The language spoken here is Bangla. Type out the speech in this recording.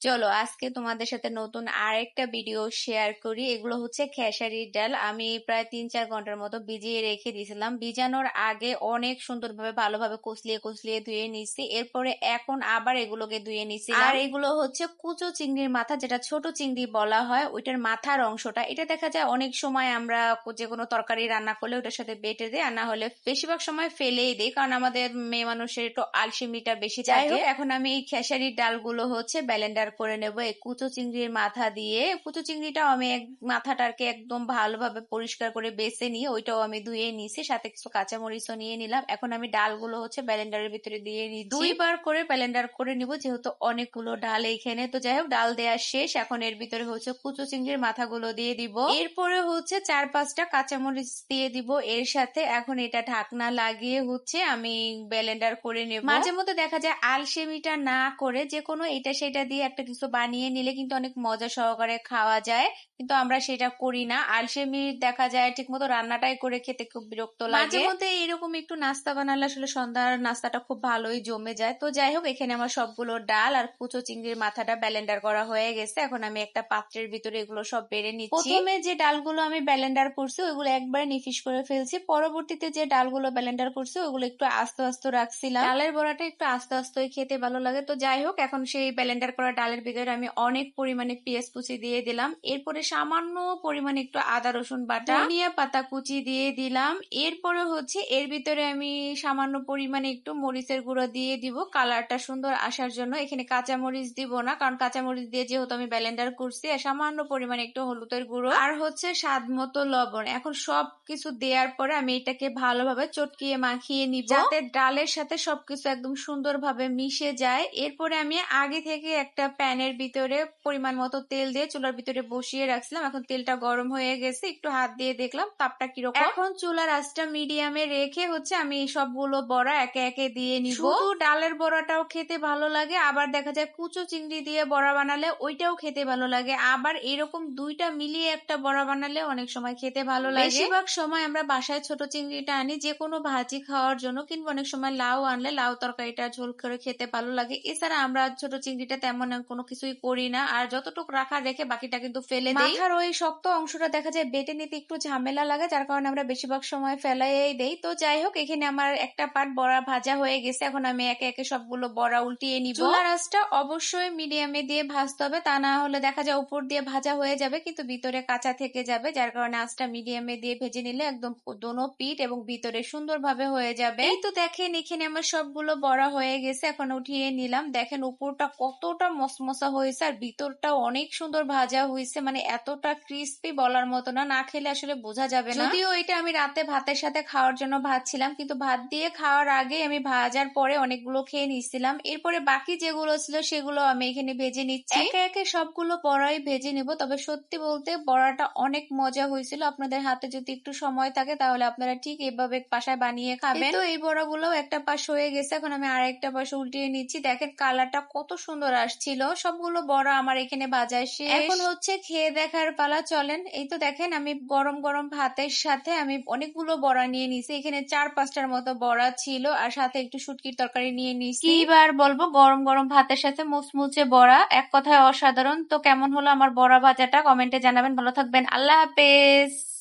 চলো আজকে তোমাদের সাথে নতুন আরেকটা ভিডিও শেয়ার করি। এগুলো হচ্ছে খেসারির ডাল। আমি প্রায় 3-4 ঘন্টার মতো ভিজিয়ে রেখে দিয়েছিলাম। ভিজানোর আগে অনেক সুন্দরভাবে ভালোভাবে কচলিয়ে কচলিয়ে ধুয়ে নিছি। এরপরে এখন আবার এগুলোকে ধুয়ে নিছি। আর এগুলো হচ্ছে কুচো চিংড়ির মাথা, যেটা ছোট চিংড়ি বলা হয়, ওইটার মাথার অংশটা। এটা দেখা যায় অনেক সময় আমরা যে কোনো তরকারি রান্না করলে ওটার সাথে বেটে দিই, আর না হলে বেশিরভাগ সময় ফেলেই দিই, কারণ আমাদের মেয়ে মানুষের একটু আলসেমিটা বেশি থাকে। এখন আমি এই খেসারির ডালগুলো হচ্ছে ব্লেন্ডার করে নেব এই কুচো চিংড়ির মাথা দিয়ে। কুচো চিংড়িটাও আমি মাথাটাকে একদম ভালোভাবে পরিষ্কার করে বেছে নিয়ে ওইটাও আমি ধুয়ে নিয়েছি, সাথে কিছু কাঁচামরিচও নিয়ে নিলাম। এখন আমি ডালগুলো হচ্ছে ব্লেন্ডারের ভিতরে দিয়ে নিচ্ছি। 2বার করে ব্লেন্ডার করে নিব, যেহেতু অনেকগুলো ডাল এইখানে। তো যাই হোক, ডাল দেওয়া শেষ। এখন এর ভিতরে হচ্ছে কুচো চিংড়ির মাথাগুলো দিয়ে দিব। এরপরে হচ্ছে 4-5টা কাঁচামরিচ দিয়ে দিব এর সাথে। এখন এটা ঢাকনা লাগিয়ে হচ্ছে আমি ব্লেন্ডার করে নেব। মাঝে মধ্যে দেখা যায় আলসেমিটা না করে যে কোনো এটা সেটা দিয়ে একটা কিছু বানিয়ে নিলে কিন্তু অনেক মজা সহকারে খাওয়া যায়, কিন্তু আমরা সেটা করি না। আলসেমি দেখা যায় ঠিক মতো রান্নাটাই করে খেতে খুব বিরক্ত লাগে। মাঝে মধ্যে এরকম একটু নাস্তা বানালে আসলে সন্ধ্যার নাস্তাটা খুব ভালোই জমে যায়। তো যাই হোক, এখানে আমার সবগুলো ডাল আর কুচো চিংড়ির মাথাটা ব্লেন্ডার করা হয়ে গেছে। এখন আমি একটা পাত্রের ভিতরে এগুলো সব বেড়ে নিচ্ছি। প্রথমে যে ডালগুলো আমি ব্লেন্ডার করছি ওইগুলো একবারে নিফিস করে ফেলছি। পরবর্তীতে যে ডালগুলো ব্লেন্ডার করছি ওগুলো একটু আস্তে আস্তে রাখছিলাম। ডালের বড়াটা একটু আস্তে আস্তে খেতে ভালো লাগে। তো যাই হোক, এখন সেই ব্লেন্ডার করা ডালের ভিতরে আমি অনেক পরিমাণে পেঁয়াজ কুচি দিয়ে দিলাম। এরপরে সামান্য পরিমাণে একটু আদা রসুন বাটা, ধনিয়া পাতা কুচি দিয়ে দিলাম। এরপরে হচ্ছে এর ভিতরে আমি সামান্য পরিমাণে একটু মরিচের গুঁড়ো দিয়ে দিব, কালারটা সুন্দর আসার জন্য। এখানে কাঁচা মরিচ দিব না, কারণ কাঁচা মরিচ দিয়ে যেহেতু আমি ব্লেন্ডার করছি। আর সামান্য পরিমাণে একটু হলুদের গুঁড়ো আর হচ্ছে স্বাদ মতো লবণ। এখন সব কিছু দেওয়ার পরে আমি এটাকে ভালোভাবে চটকিয়ে মাখিয়ে নিব, যাতে ডালের সাথে সবকিছু একদম সুন্দরভাবে মিশে যায়। এরপরে আমি আগে থেকে একটা প্যানের ভিতরে পরিমাণ মতো তেল দিয়ে চুলার ভিতরে বসিয়ে রাখছিলাম। এখন তেলটা গরম হয়ে গেছে, একটু হাত দিয়ে দেখলাম তাপটা কিরকম। এখন চুলার আঁচটা মিডিয়ামে রেখে হচ্ছে আমি সবগুলো বড়া একে একে দিয়ে নিব। শুধু ডালের বড়াটাও খেতে ভালো লাগে, আবার দেখা যায় কুচো চিংড়ি দিয়ে বড়া বানালে ওইটাও খেতে ভালো লাগে, আবার এরকম দুইটা মিলিয়ে একটা বড়া বানালে অনেক সময় খেতে ভালো লাগে। বেশিরভাগ সময় আমরা বাসায় ছোট চিংড়িটা আনি যে কোনো ভাজি খাওয়ার জন্য, কিংবা অনেক সময় লাউ আনলে লাউ তরকারিটা ঝোল করে খেতে ভালো লাগে। এছাড়া আমরা ছোট চিংড়িটা তেমন কোনো কিছুই করি না, আর যতটুকু রাখা রেখে বাকিটা কিন্তু ফেলে দেই। মাথার ওই শক্ত অংশটা দেখা যায় বেটে নিতে একটু ঝামেলা লাগে, যার কারণে আমরা বেশিরভাগ সময় ফেলাই দেই। তো যাই হোক, এখানে আমার একটা পাট বড়া ভাজা হয়ে গেছে। এখন আমি একে একে সবগুলো বড়া উল্টিয়ে নিব। চুলার আঁচটা অবশ্যই মিডিয়ামে দিয়ে ভাজতে হবে, তা না হলে দেখা যায় উপর দিয়ে ভাজা হয়ে যাবে কিন্তু ভিতরে কাঁচা থেকে যাবে, যার কারণে আঁচটা মিডিয়ামে দিয়ে ভেজে নিলে একদম দোনো পিঠ এবং ভিতরে সুন্দরভাবে হয়ে যাবে। এই তো দেখেন, এখানে আমার সবগুলো বড়া হয়ে গেছে। এখন উঠিয়ে নিলাম। দেখেন উপরটা কতটা মসমসা হয়েছে আর ভিতরটা অনেক সুন্দর ভাজা হয়েছে, মানে এতটা ক্রিস্পি বলার মতো না, না খেলে আসলে বোঝা যাবে না। যদিও এটা আমি রাতে ভাতের সাথে খাওয়ার জন্য ভাজছিলাম, কিন্তু ভাত দিয়ে খাওয়ার আগে আমি ভাজার পরে অনেকগুলো খেয়ে নিচ্ছিলাম। এরপরে বাকি যেগুলো ছিল সেগুলো আমি এখানে ভেজে নিচ্ছি। একে একে সবগুলো বড়াই ভেজে নিব। তবে সত্যি বলতে বড়াটা অনেক মজা হয়েছিল। আপনাদের হাতে যদি একটু সময় থাকে তাহলে আপনারা ঠিক এভাবে বাসায় বানিয়ে খাবেন। তো এই বড়াগুলো একটা পাশ হয়ে গেছে, এখন আমি আরেকটা পাশ উল্টিয়ে নিচ্ছি। দেখেন কালারটা কত সুন্দর আসছিল। সবগুলো বড়া আমার এখানে ভাজা শেষ। এখন হচ্ছে খেয়ে দেখার পালা, চলেন। এই তো দেখেন, আমি গরম গরম ভাতের সাথে আমি অনেকগুলো বড়া নিয়ে নিছি। এখানে 4-5টার মতো বড়া ছিল, আর সাথে একটু শুটকির তরকারি নিয়ে নিছি। কিবার বলবো, গরম গরম ভাতের সাথে মুচমুচে বড়া, এক কথায় অসাধারণ। তো কেমন হলো আমার বড়া ভাজাটা কমেন্টে জানাবেন। ভালো থাকবেন, আল্লাহ হাফেজ।